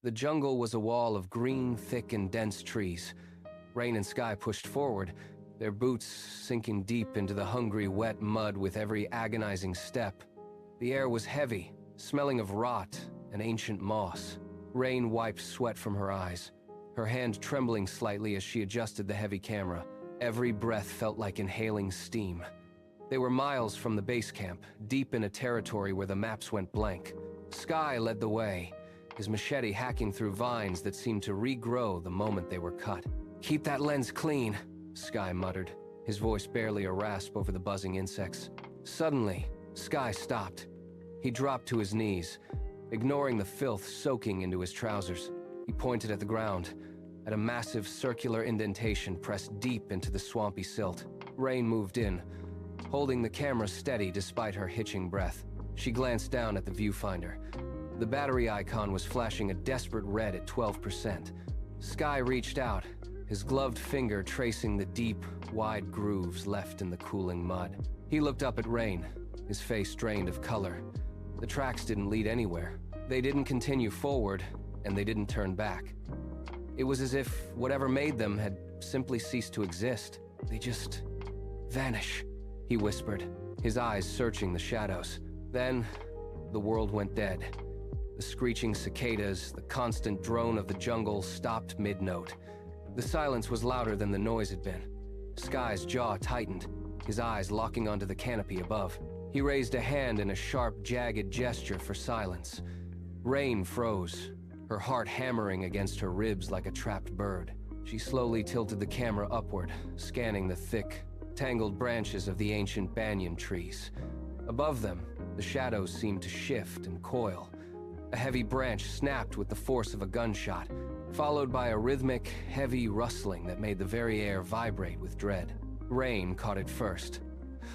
The jungle was a wall of green, thick, and dense trees. Rain and Sky pushed forward, their boots sinking deep into the hungry, wet mud with every agonizing step. The air was heavy, smelling of rot and ancient moss. Rain wiped sweat from her eyes, her hand trembling slightly as she adjusted the heavy camera. Every breath felt like inhaling steam. They were miles from the base camp, deep in a territory where the maps went blank. Sky led the way, his machete hacking through vines that seemed to regrow the moment they were cut. "Keep that lens clean," Sky muttered, his voice barely a rasp over the buzzing insects. Suddenly, Sky stopped. He dropped to his knees, ignoring the filth soaking into his trousers. He pointed at the ground, at a massive circular indentation pressed deep into the swampy silt. Rain moved in, holding the camera steady despite her hitching breath. She glanced down at the viewfinder. The battery icon was flashing a desperate red at 12%. Sky reached out, his gloved finger tracing the deep, wide grooves left in the cooling mud. He looked up at Rain, his face drained of color. The tracks didn't lead anywhere. They didn't continue forward, and they didn't turn back. It was as if whatever made them had simply ceased to exist. "They just vanish," he whispered, his eyes searching the shadows. Then, the world went dead. The screeching cicadas, the constant drone of the jungle stopped mid-note. The silence was louder than the noise had been. Sky's jaw tightened, his eyes locking onto the canopy above. He raised a hand in a sharp, jagged gesture for silence. Rain froze, her heart hammering against her ribs like a trapped bird. She slowly tilted the camera upward, scanning the thick, tangled branches of the ancient banyan trees. Above them, the shadows seemed to shift and coil. A heavy branch snapped with the force of a gunshot, followed by a rhythmic, heavy rustling that made the very air vibrate with dread. Rain caught it first.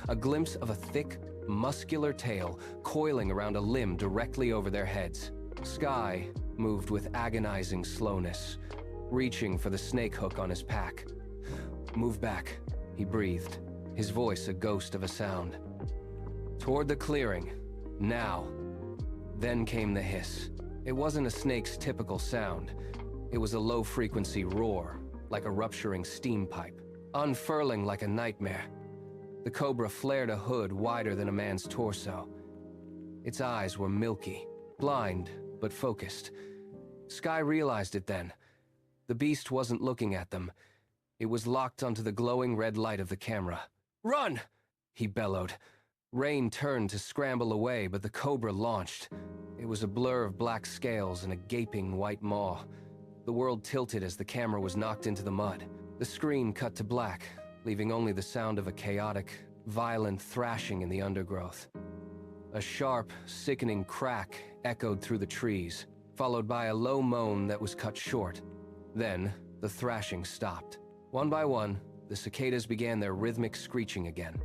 A glimpse of a thick, muscular tail coiling around a limb directly over their heads. Sky moved with agonizing slowness, reaching for the snake hook on his pack. "Move back," he breathed, his voice a ghost of a sound. Toward the clearing, now. Then came the hiss. It wasn't a snake's typical sound. It was a low-frequency roar, like a rupturing steam pipe, unfurling like a nightmare. The cobra flared a hood wider than a man's torso. Its eyes were milky, blind, but focused. Sky realized it then. The beast wasn't looking at them. It was locked onto the glowing red light of the camera. "Run!" he bellowed. Rain turned to scramble away, but the cobra launched. It was a blur of black scales and a gaping white maw. The world tilted as the camera was knocked into the mud. The screen cut to black, leaving only the sound of a chaotic, violent thrashing in the undergrowth. A sharp, sickening crack echoed through the trees, followed by a low moan that was cut short. Then, the thrashing stopped. One by one, the cicadas began their rhythmic screeching again.